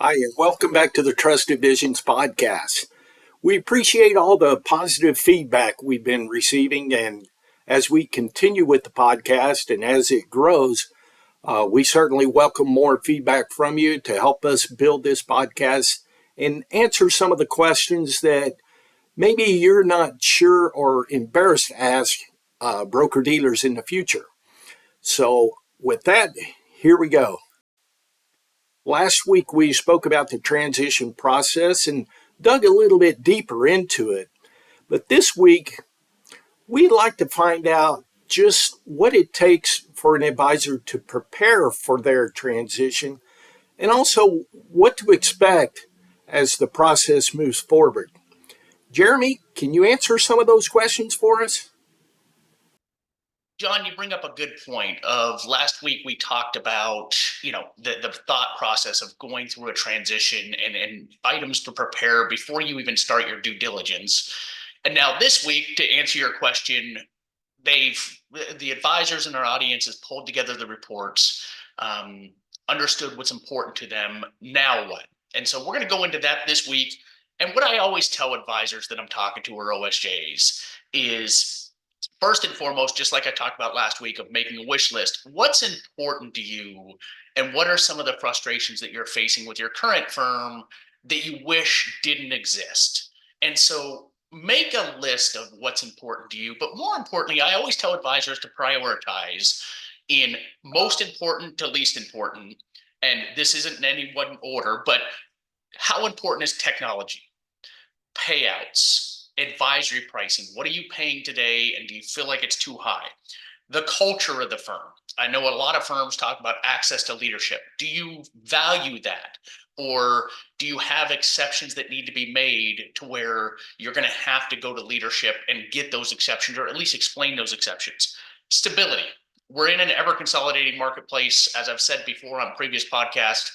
Hi, and welcome back to the Trusted Visions podcast. We appreciate all the positive feedback we've been receiving, and as we continue with the podcast and as it grows, we certainly welcome more feedback from you to help us build this podcast and answer some of the questions that maybe you're not sure or embarrassed to ask broker dealers in the future. So, with that, here we go. Last week, we spoke about the transition process and dug a little bit deeper into it. But this week, we'd like to find out just what it takes for an advisor to prepare for their transition and also what to expect as the process moves forward. Jeremy, can you answer some of those questions for us? John, you bring up a good point. Of last week, we talked about, the thought process of going through a transition and items to prepare before you even start your due diligence. And now this week, to answer your question, the advisors in our audience has pulled together the reports, understood what's important to them. Now what? And so we're going to go into that this week. And what I always tell advisors that I'm talking to or OSJs is, first and foremost, just like I talked about last week of making a wish list, what's important to you and what are some of the frustrations that you're facing with your current firm that you wish didn't exist? And so make a list of what's important to you. But more importantly, I always tell advisors to prioritize in most important to least important. And this isn't in any one order, but how important is technology, payouts, advisory pricing? What are you paying today, and do you feel like it's too high? The culture of the firm. I know a lot of firms talk about access to leadership. Do you value that? Or do you have exceptions that need to be made to where you're going to have to go to leadership and get those exceptions, or at least explain those exceptions? Stability. We're in an ever consolidating marketplace. As I've said before on previous podcasts,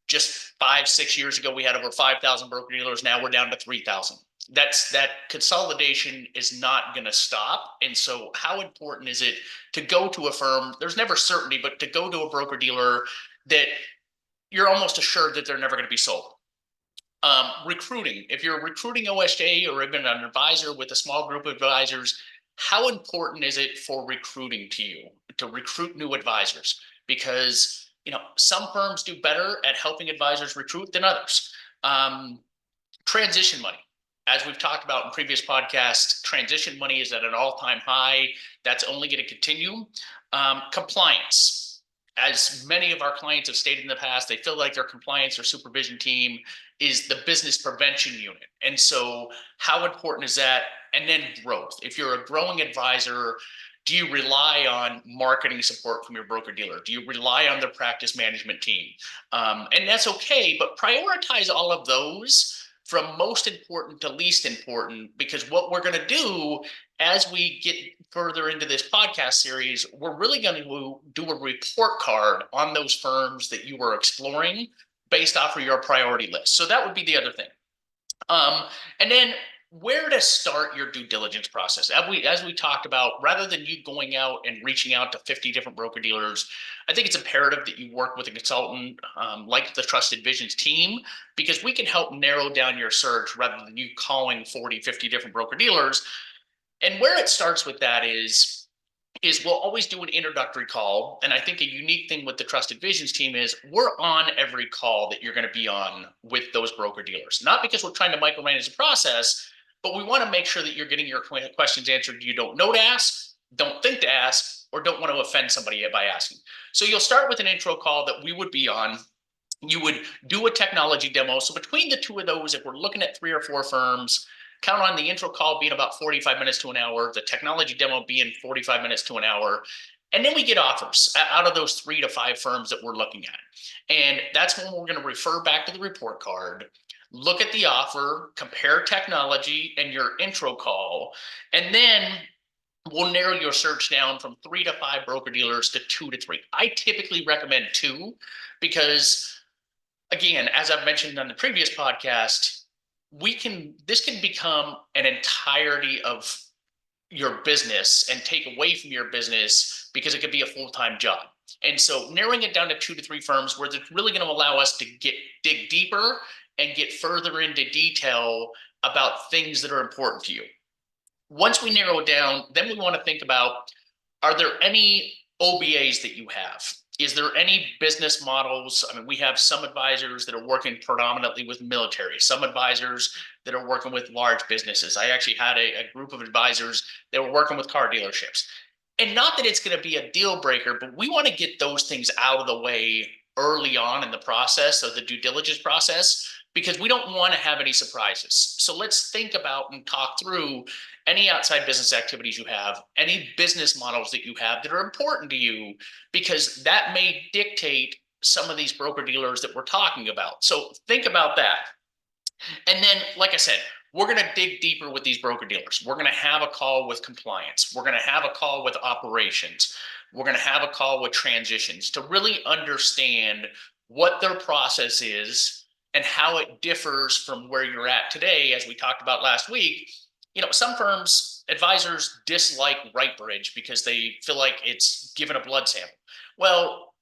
just 5-6 years ago, we had over 5,000 broker dealers. Now we're down to 3,000. That consolidation is not going to stop. And so how important is it to go to a firm? There's never certainty, but to go to a broker dealer that you're almost assured that they're never going to be sold. Recruiting. If you're recruiting OSJ or even an advisor with a small group of advisors, how important is it for recruiting to you to recruit new advisors? Because some firms do better at helping advisors recruit than others. Transition money. As we've talked about in previous podcasts, transition money is at an all-time high. That's only going to continue. Compliance. As many of our clients have stated in the past, they feel like their compliance or supervision team is the business prevention unit. And so how important is that? And then growth. If you're a growing advisor, do you rely on marketing support from your broker dealer? Do you rely on their practice management team? And that's okay, but prioritize all of those from most important to least important, because what we're going to do as we get further into this podcast series, we're really going to do a report card on those firms that you are exploring based off of your priority list. So that would be the other thing. And then where to start your due diligence process. As we talked about, rather than you going out and reaching out to 50 different broker dealers, I think it's imperative that you work with a consultant like the Trusted Visions team, because we can help narrow down your search rather than you calling 40, 50 different broker dealers. And where it starts with that is we'll always do an introductory call. And I think a unique thing with the Trusted Visions team is we're on every call that you're going to be on with those broker dealers. Not because we're trying to micromanage the process, but we want to make sure that you're getting your questions answered you don't know to ask, don't think to ask, or don't want to offend somebody by asking. So you'll start with an intro call that we would be on. You would do a technology demo. So between the two of those, if we're looking at 3 or 4 firms, count on the intro call being about 45 minutes to an hour, the technology demo being 45 minutes to an hour. And then we get offers out of those 3 to 5 firms that we're looking at. And that's when we're going to refer back to the report card, look at the offer, compare technology and your intro call, and then we'll narrow your search down from 3 to 5 broker dealers to 2 to 3. I typically recommend 2 because, again, as I've mentioned on the previous podcast, this can become an entirety of your business and take away from your business because it could be a full-time job. And so narrowing it down to 2 to 3 firms where it's really going to allow us to dig deeper and get further into detail about things that are important to you. Once we narrow it down, then we want to think about, are there any OBAs that you have? Is there any business models? I mean, we have some advisors that are working predominantly with military, some advisors that are working with large businesses. I actually had a group of advisors that were working with car dealerships. And not that it's going to be a deal breaker, but we want to get those things out of the way early on in the process of the due diligence process, because we don't want to have any surprises. So let's think about and talk through any outside business activities you have, any business models that you have that are important to you, because that may dictate some of these broker dealers that we're talking about. So think about that. And then, like I said, we're going to dig deeper with these broker dealers. We're going to have a call with compliance. We're going to have a call with operations. We're going to have a call with transitions to really understand what their process is and how it differs from where you're at today. As we talked about last week, some firms, advisors dislike RightBridge because they feel like it's given a blood sample. Well,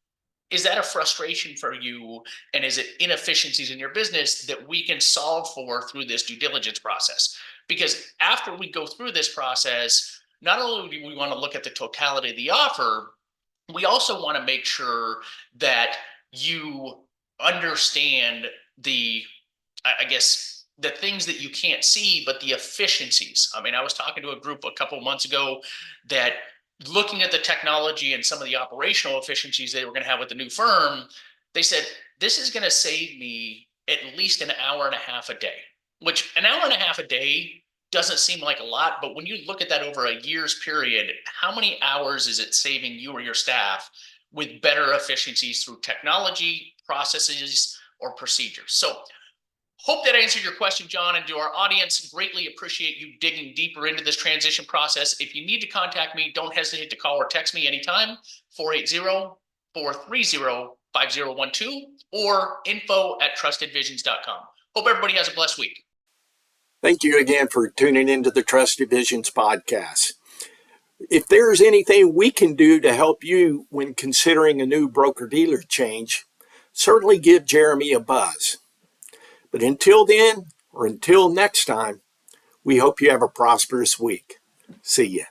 is that a frustration for you? And is it inefficiencies in your business that we can solve for through this due diligence process? Because after we go through this process, not only do we want to look at the totality of the offer, we also want to make sure that you understand the things that you can't see, but the efficiencies. I mean, I was talking to a group a couple of months ago that, looking at the technology and some of the operational efficiencies they were going to have with the new firm, they said, this is going to save me at least an hour and a half a day, which an hour and a half a day doesn't seem like a lot. But when you look at that over a year's period, how many hours is it saving you or your staff with better efficiencies through technology, processes, or procedures? So hope that answered your question, John, and to our audience, greatly appreciate you digging deeper into this transition process. If you need to contact me, don't hesitate to call or text me anytime, 480-430-5012 or info@trustedvisions.com. Hope everybody has a blessed week. Thank you again for tuning into the Trusted Visions podcast. If there's anything we can do to help you when considering a new broker-dealer change, certainly give Jeremy a buzz. But until then, or until next time, we hope you have a prosperous week. See ya.